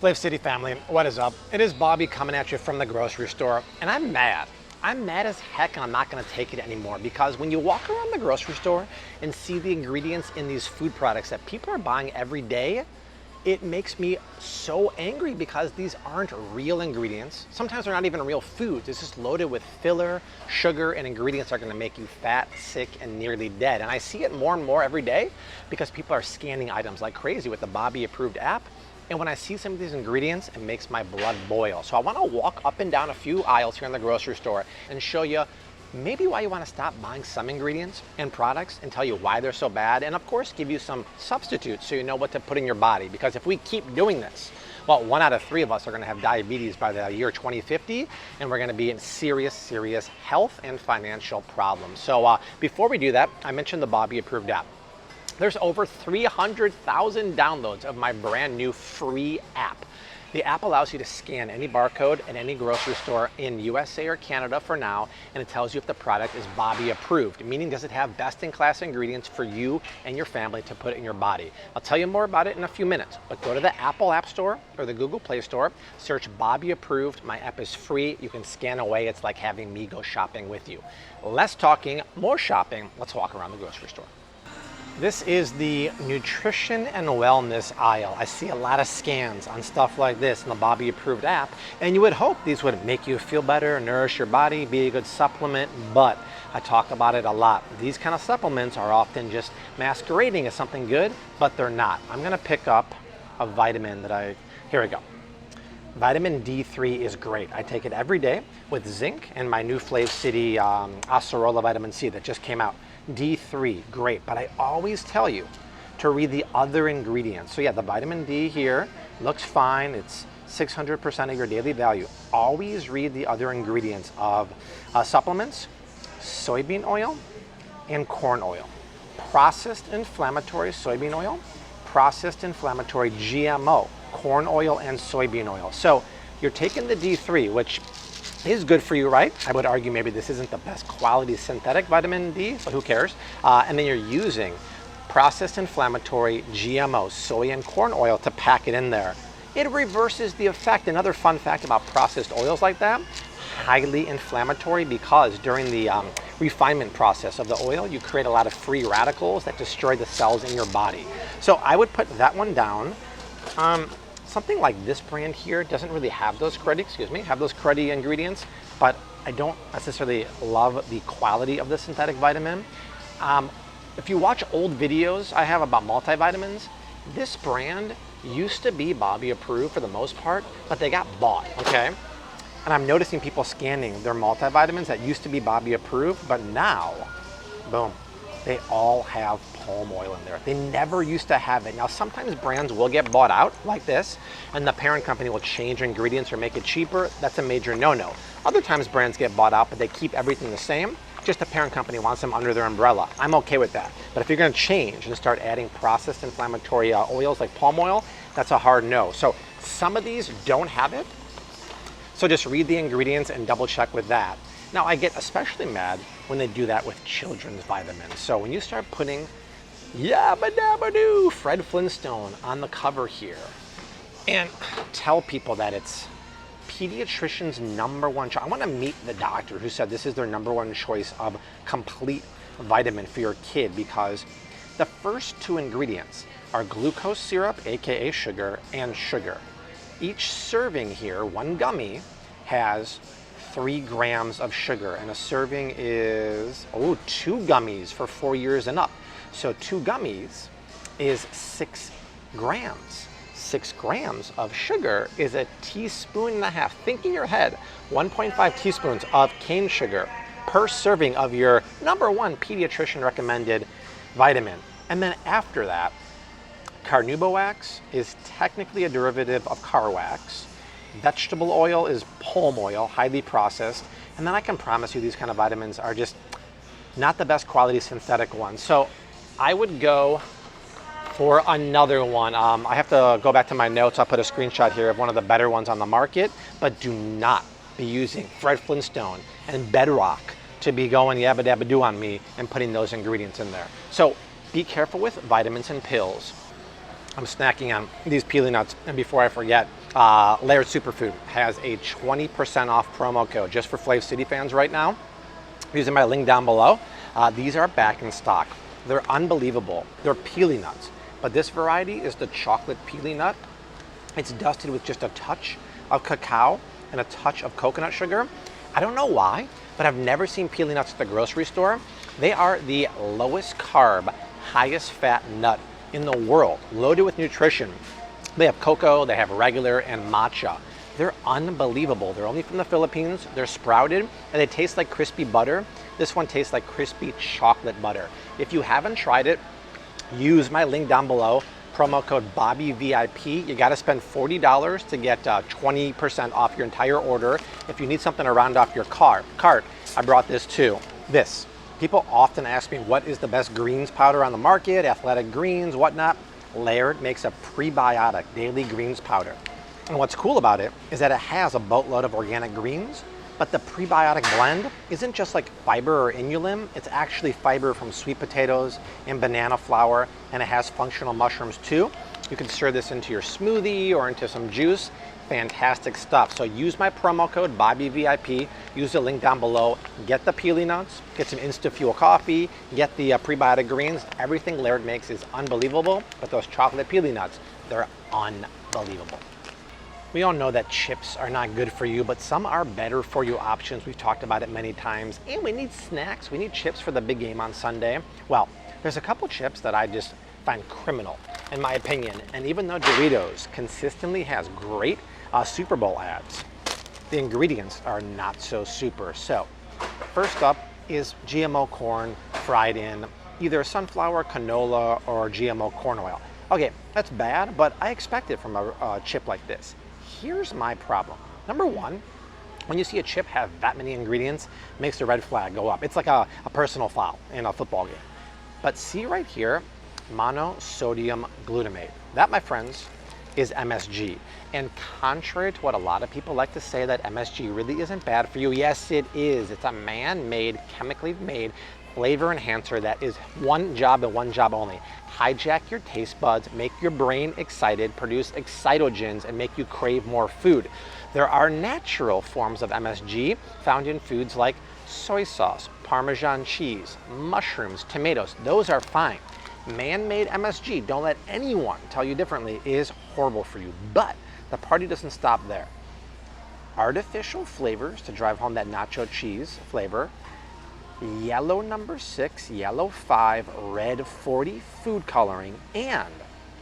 Flav City family, what is up? It is Bobby coming at you from the grocery store, and I'm mad. I'm mad as heck, and I'm not gonna take it anymore, because when you walk around the grocery store and see the ingredients in these food products that people are buying every day, it makes me so angry because these aren't real ingredients. Sometimes they're not even real foods. It's just loaded with filler, sugar, and ingredients that are gonna make you fat, sick, and nearly dead. And I see it more and more every day because people are scanning items like crazy with the Bobby approved app. And when I see some of these ingredients, it makes my blood boil. So I wanna walk up and down a few aisles here in the grocery store and show you maybe why you wanna stop buying some ingredients and products and tell you why they're so bad. And of course, give you some substitutes so you know what to put in your body. Because if we keep doing this, well, 1 out of 3 of us are gonna have diabetes by the year 2050, and we're gonna be in serious, serious health and financial problems. So before we do that, I mentioned the Bobby approved app. There's over 300,000 downloads of my brand new free app. The app allows you to scan any barcode at any grocery store in USA or Canada for now, and it tells you if the product is Bobby approved, meaning does it have best-in-class ingredients for you and your family to put in your body. I'll tell you more about it in a few minutes, but go to the Apple App Store or the Google Play Store, search Bobby approved. My app is free. You can scan away. It's like having me go shopping with you. Less talking, more shopping. Let's walk around the grocery store. This is the nutrition and wellness aisle. I see a lot of scans on stuff like this in the Bobby approved app, and you would hope these would make you feel better, nourish your body, be a good supplement, but I talk about it a lot. These kind of supplements are often just masquerading as something good, but they're not. I'm gonna pick up a vitamin here we go. Vitamin D3 is great. I take it every day with zinc and my new Flav City Acerola vitamin C that just came out. D3, great, but I always tell you to read the other ingredients. So yeah, the vitamin D here looks fine. It's 600% of your daily value. Always read the other ingredients of supplements, soybean oil, and corn oil. Processed inflammatory soybean oil, processed inflammatory GMO, corn oil, and soybean oil. So you're taking the D3, which is good for you, right? I would argue maybe this isn't the best quality synthetic vitamin D, but who cares? And then you're using processed inflammatory GMO, soy and corn oil to pack it in there. It reverses the effect. Another fun fact about processed oils like that, highly inflammatory, because during the refinement process of the oil, you create a lot of free radicals that destroy the cells in your body. So I would put that one down. Something like this brand here doesn't really have those cruddy ingredients, but I don't necessarily love the quality of the synthetic vitamin. If you watch old videos I have about multivitamins, this brand used to be Bobby approved for the most part, but they got bought, okay? And I'm noticing people scanning their multivitamins that used to be Bobby approved, but now, boom, they all have palm oil in there. They never used to have it. Now, sometimes brands will get bought out like this, and the parent company will change ingredients or make it cheaper. That's a major no-no. Other times brands get bought out, but they keep everything the same. Just the parent company wants them under their umbrella. I'm okay with that. But if you're gonna change and start adding processed inflammatory oils like palm oil, that's a hard no. So some of these don't have it. So just read the ingredients and double check with that. Now, I get especially mad when they do that with children's vitamins. So when you start putting yabba dabba doo Fred Flintstone on the cover here and tell people that it's pediatrician's #1 choice. I want to meet the doctor who said this is their #1 choice of complete vitamin for your kid, because the first 2 ingredients are glucose syrup, aka sugar, and sugar. Each serving here, 1 gummy, has 3 grams of sugar, and a serving is 2 gummies for 4 years and up. So 2 gummies is 6 grams. 6 grams of sugar is a teaspoon and a half. Think in your head, 1.5 teaspoons of cane sugar per serving of your #1 pediatrician recommended vitamin. And then after that, carnauba is technically a derivative of car wax. Vegetable oil is palm oil, highly processed. And then I can promise you these kind of vitamins are just not the best quality synthetic ones. So I would go for another one. I have to go back to my notes. I'll put a screenshot here of one of the better ones on the market, but do not be using Fred Flintstone and Bedrock to be going yabba dabba doo on me and putting those ingredients in there. So be careful with vitamins and pills. I'm snacking on these peely nuts. And before I forget, Laird Superfood has a 20% off promo code just for Flav City fans right now, using my link down below. These are back in stock. They're unbelievable. They're peely nuts, but this variety is the chocolate peely nut. It's dusted with just a touch of cacao and a touch of coconut sugar. I don't know why, but I've never seen peely nuts at the grocery store. They are the lowest carb, highest fat nut in the world, loaded with nutrition. They have cocoa, they have regular, and matcha. They're unbelievable. They're only from the Philippines. They're sprouted, and they taste like crispy butter. This one tastes like crispy chocolate butter. If you haven't tried it, use my link down below, promo code BobbyVIP. You gotta spend $40 to get 20% off your entire order. If you need something to round off your cart, I brought this too. This. People often ask me, what is the best greens powder on the market, athletic greens, whatnot. Laird makes a prebiotic daily greens powder. And what's cool about it is that it has a boatload of organic greens, but the prebiotic blend isn't just like fiber or inulin, it's actually fiber from sweet potatoes and banana flour, and it has functional mushrooms too. You can stir this into your smoothie or into some juice. Fantastic stuff. So use my promo code BobbyVIP, use the link down below, get the peely nuts, get some InstaFuel coffee, get the prebiotic greens. Everything Laird makes is unbelievable, but those chocolate peely nuts, they're unbelievable. We all know that chips are not good for you, but some are better for you options. We've talked about it many times. And we need snacks. We need chips for the big game on Sunday. Well, there's a couple chips that I just find criminal, in my opinion. And even though Doritos consistently has great Super Bowl ads, the ingredients are not so super. So first up is GMO corn fried in either sunflower, canola, or GMO corn oil. Okay, that's bad, but I expect it from a chip like this. Here's my problem. Number one, when you see a chip have that many ingredients, it makes the red flag go up. It's like a personal foul in a football game. But see right here, monosodium glutamate. That, my friends, is MSG. And contrary to what a lot of people like to say, that MSG really isn't bad for you, yes it is. It's a man-made, chemically made flavor enhancer that is one job and one job only. Hijack your taste buds, make your brain excited, produce excitogens, and make you crave more food. There are natural forms of MSG found in foods like soy sauce, Parmesan cheese, mushrooms, tomatoes. Those are fine. Man-made MSG, don't let anyone tell you differently, is horrible for you. But the party doesn't stop there. Artificial flavors to drive home that nacho cheese flavor. Yellow number 6, yellow 5, red 40 food coloring, and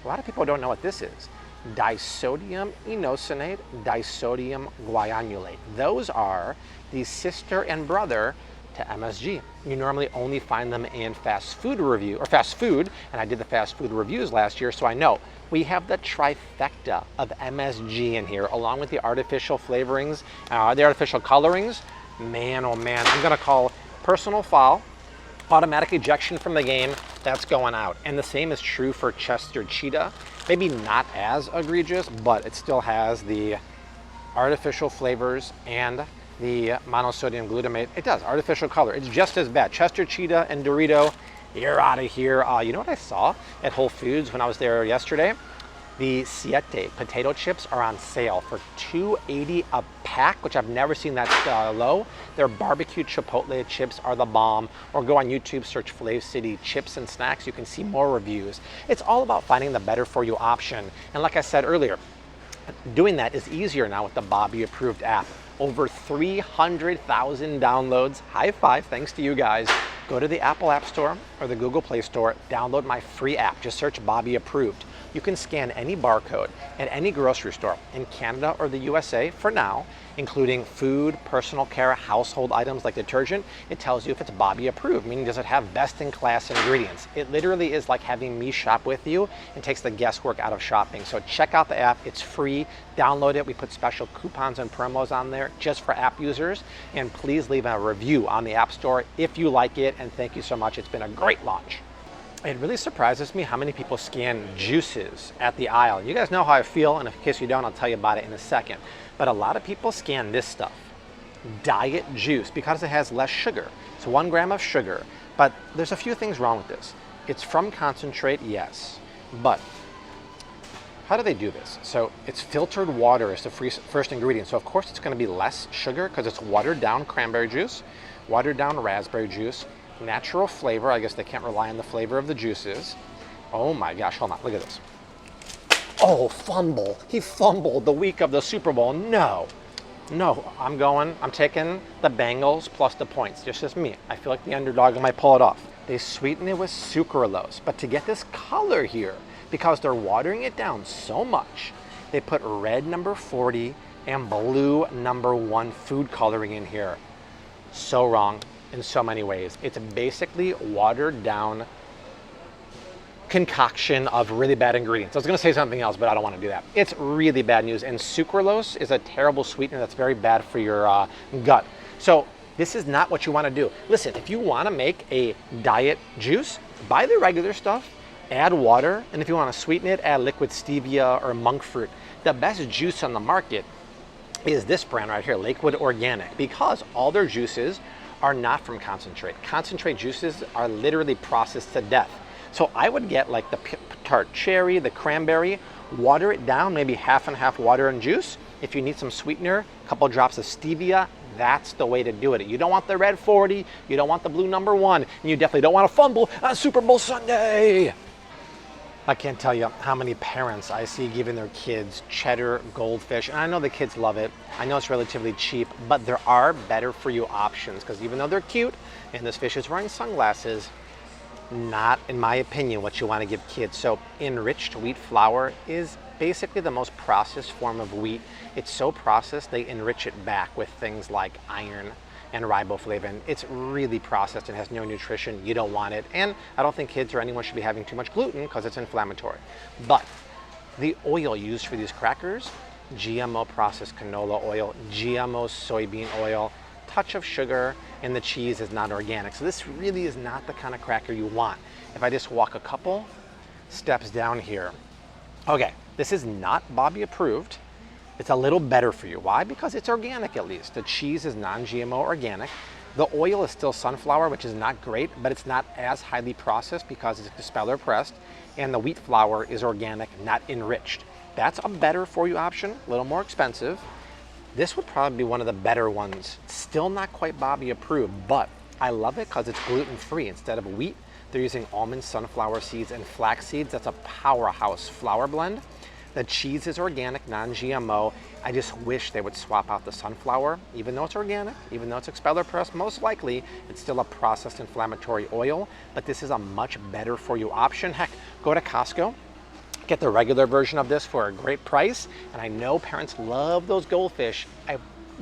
a lot of people don't know what this is. Disodium inosinate, disodium guanylate. Those are the sister and brother to MSG. You normally only find them in fast food, and I did the fast food reviews last year, so I know. We have the trifecta of MSG in here, along with the artificial flavorings, the artificial colorings. Man, oh man, I'm gonna call personal foul, automatic ejection from the game, that's going out. And the same is true for Chester Cheetah. Maybe not as egregious, but it still has the artificial flavors and the monosodium glutamate. It does, artificial color. It's just as bad. Chester Cheetah and Dorito, you're out of here. You know what I saw at Whole Foods when I was there yesterday? The Siete potato chips are on sale for $2.80 a pack, which I've never seen that low. Their barbecue chipotle chips are the bomb. Or go on YouTube, search Flav City chips and snacks. You can see more reviews. It's all about finding the better for you option. And like I said earlier, doing that is easier now with the Bobby approved app. Over 300,000 downloads. High five, thanks to you guys. Go to the Apple App Store or the Google Play Store, download my free app. Just search Bobby approved. You can scan any barcode at any grocery store in Canada or the USA for now, including food, personal care, household items like detergent. It tells you if it's Bobby approved, meaning does it have best in class ingredients. It literally is like having me shop with you and takes the guesswork out of shopping. So check out the app, it's free, download it. We put special coupons and promos on there just for app users. And please leave a review on the App Store if you like it, and thank you so much. It's been a great launch. It really surprises me how many people scan juices at the aisle. You guys know how I feel, and in case you don't, I'll tell you about it in a second. But a lot of people scan this stuff, diet juice, because it has less sugar. It's 1 gram of sugar, but there's a few things wrong with this. It's from concentrate, yes, but How do they do this? So it's filtered water as the first ingredient. So of course it's going to be less sugar because it's watered down cranberry juice, watered down raspberry juice, natural flavor. I guess they can't rely on the flavor of the juices. Oh my gosh, hold on, look at this. Oh, fumble. He fumbled the week of the Super Bowl. No, I'm taking the Bengals plus the points. Just as me. I feel like the underdog might pull it off. They sweeten it with sucralose, but to get this color here, because they're watering it down so much, they put red number 40 and blue number 1 food coloring in here. So wrong in so many ways. It's basically watered down concoction of really bad ingredients. I was going to say something else, but I don't want to do that. It's really bad news, and sucralose is a terrible sweetener that's very bad for your gut. So this is not what you want to do. Listen, if you want to make a diet juice, buy the regular stuff, add water, and if you want to sweeten it, add liquid stevia or monk fruit. The best juice on the market is this brand right here, Liquid Organic, because all their juices are not from concentrate. Concentrate juices are literally processed to death. So I would get like the tart cherry, the cranberry, water it down, maybe half and half water and juice. If you need some sweetener, a couple drops of stevia, that's the way to do it. You don't want the red 40, you don't want the blue number 1, and you definitely don't want to fumble on Super Bowl Sunday. I can't tell you how many parents I see giving their kids cheddar goldfish, and I know the kids love it. I know it's relatively cheap, but there are better for you options, because even though they're cute, and this fish is wearing sunglasses, not, in my opinion, what you want to give kids. So enriched wheat flour is basically the most processed form of wheat. It's so processed, they enrich it back with things like iron and riboflavin. It's really processed and has no nutrition. You don't want it. And I don't think kids or anyone should be having too much gluten because it's inflammatory. But the oil used for these crackers, GMO processed canola oil, GMO soybean oil, touch of sugar, and the cheese is not organic. So this really is not the kind of cracker you want. If I just walk a couple steps down here. Okay, this is not Bobby approved. It's a little better for you. Why? Because it's organic at least. The cheese is non-GMO organic. The oil is still sunflower, which is not great, but it's not as highly processed because it's expeller pressed. And the wheat flour is organic, not enriched. That's a better for you option, a little more expensive. This would probably be one of the better ones. Still not quite Bobby approved, but I love it because it's gluten-free. Instead of wheat, they're using almond, sunflower seeds, and flax seeds. That's a powerhouse flour blend. The cheese is organic, non-GMO. I just wish they would swap out the sunflower. Even though it's organic, even though it's expeller pressed, most likely it's still a processed inflammatory oil, but this is a much better for you option. Heck, go to Costco, get the regular version of this for a great price. And I know parents love those goldfish. I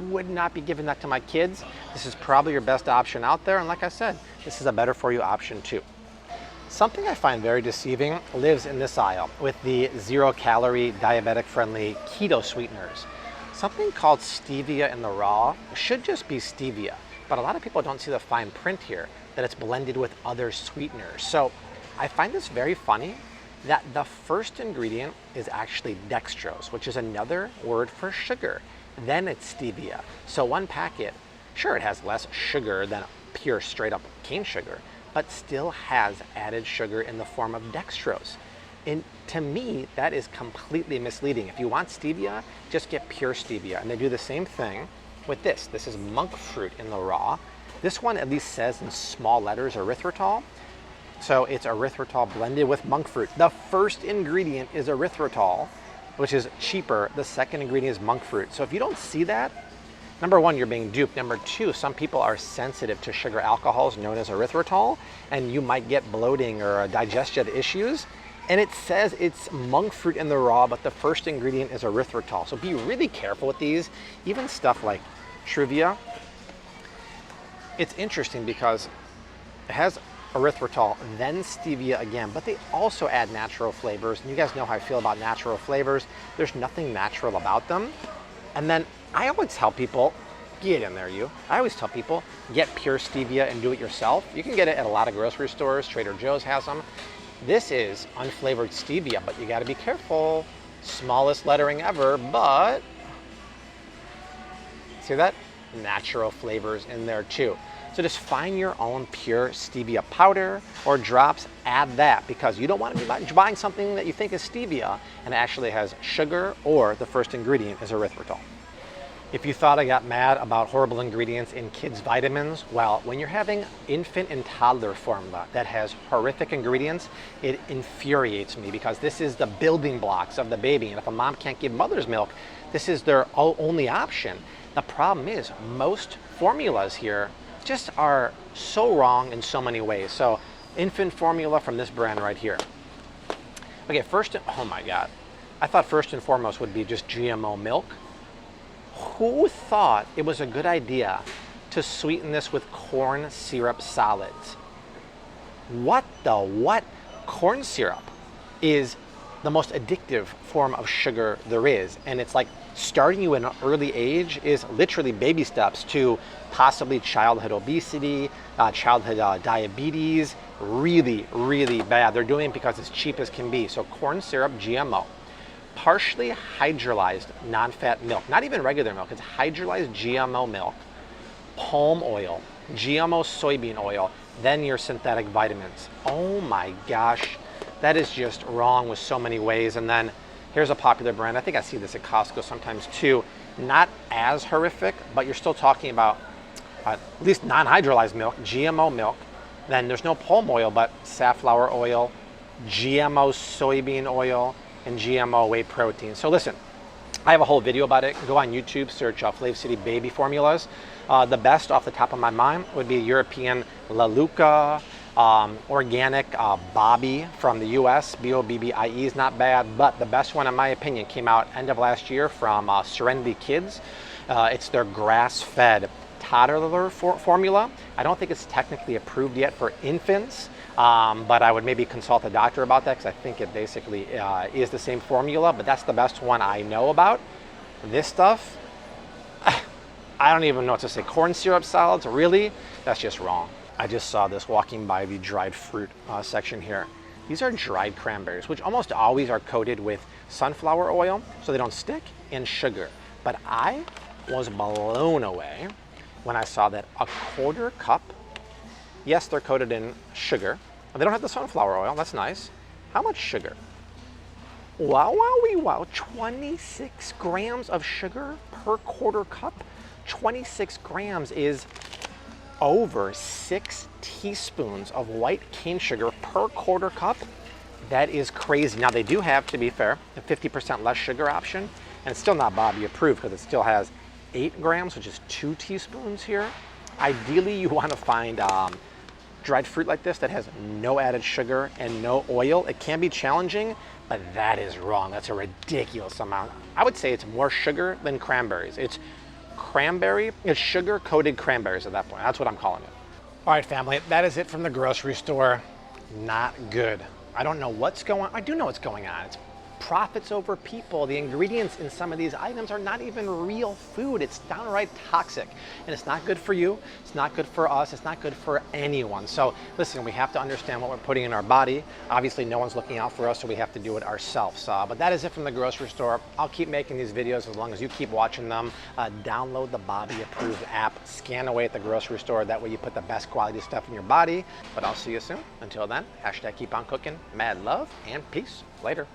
would not be giving that to my kids. This is probably your best option out there. And like I said, this is a better for you option too. Something I find very deceiving lives in this aisle with the 0-calorie, diabetic-friendly keto sweeteners. Something called stevia in the raw should just be stevia, but a lot of people don't see the fine print here that it's blended with other sweeteners. So I find this very funny that the first ingredient is actually dextrose, which is another word for sugar. Then it's stevia. So one packet, sure, it has less sugar than pure straight up cane sugar, but still has added sugar in the form of dextrose. And to me, that is completely misleading. If you want stevia, just get pure stevia. And they do the same thing with this. This is monk fruit in the raw. This one at least says in small letters erythritol. So it's erythritol blended with monk fruit. The first ingredient is erythritol, which is cheaper. The second ingredient is monk fruit. So if you don't see that, number one, you're being duped. Number two, some people are sensitive to sugar alcohols known as erythritol, and you might get bloating or digestion issues. And it says it's monk fruit in the raw, but the first ingredient is erythritol. So be really careful with these. Even stuff like Truvia, it's interesting because it has erythritol, then stevia again, but they also add natural flavors. And you guys know how I feel about natural flavors. There's nothing natural about them. And then I always tell people, get in there, you. I always tell people, get pure stevia and do it yourself. You can get it at a lot of grocery stores. Trader Joe's has them. This is unflavored stevia, but you got to be careful. Smallest lettering ever, but see that? Natural flavors in there too. So just find your own pure stevia powder or drops, add that, because you don't want to be buying something that you think is stevia and it actually has sugar or the first ingredient is erythritol. If you thought I got mad about horrible ingredients in kids' vitamins, well, when you're having infant and toddler formula that has horrific ingredients, it infuriates me because this is the building blocks of the baby. And if a mom can't give mother's milk, this is their only option. The problem is most formulas here just are so wrong in so many ways. So infant formula from this brand right here. Okay, oh my God. I thought first and foremost would be just GMO milk. Who thought it was a good idea to sweeten this with corn syrup solids? What? Corn syrup is the most addictive form of sugar there is. And it's like starting you at an early age is literally baby steps to possibly childhood obesity, childhood diabetes, really, really bad. They're doing it because it's cheap as can be. So corn syrup, GMO. Partially hydrolyzed non-fat milk, not even regular milk, it's hydrolyzed GMO milk, palm oil, GMO soybean oil, then your synthetic vitamins. Oh my gosh, that is just wrong with so many ways. And then here's a popular brand, I think I see this at Costco sometimes too, not as horrific, but you're still talking about at least non-hydrolyzed milk, GMO milk, then there's no palm oil, but safflower oil, GMO soybean oil, and GMO whey protein. So listen, I have a whole video about it. Go on YouTube, search Flav City baby formulas. The best off the top of my mind would be European La Luca, organic Bobby from the US, B-O-B-B-I-E is not bad, but the best one in my opinion came out end of last year from Serenity Kids. It's their grass-fed toddler formula. I don't think it's technically approved yet for infants, but I would maybe consult a doctor about that because I think it basically is the same formula, but that's the best one I know about. This stuff, I don't even know what to say. Corn syrup solids, really? That's just wrong. I just saw this walking by the dried fruit section here. These are dried cranberries, which almost always are coated with sunflower oil so they don't stick, and sugar. But I was blown away when I saw that a quarter cup, yes, they're coated in sugar. They don't have the sunflower oil, that's nice. How much sugar? Wow, wowie wow, 26 grams of sugar per quarter cup. 26 grams is over 6 teaspoons of white cane sugar per quarter cup. That is crazy. Now they do have, to be fair, a 50% less sugar option, and it's still not Bobby approved because it still has 8 grams, which is 2 teaspoons here. Ideally, you want to find dried fruit like this that has no added sugar and no oil. It can be challenging, but that is wrong. That's a ridiculous amount. I would say it's more sugar than cranberries. It's sugar-coated cranberries at that point. That's what I'm calling it. All right, family, that is it from the grocery store. Not good. I don't know what's going on. I do know what's going on. It's profits over people. The ingredients in some of these items are not even real food. It's downright toxic, and it's not good for you. It's not good for us. It's not good for anyone. So listen, we have to understand what we're putting in our body. Obviously, no one's looking out for us, so we have to do it ourselves. But that is it from the grocery store. I'll keep making these videos as long as you keep watching them. Download the Bobby approved app, scan away at the grocery store. That way you put the best quality stuff in your body. But I'll see you soon. Until then, # keep on cooking, mad love, and peace. Later.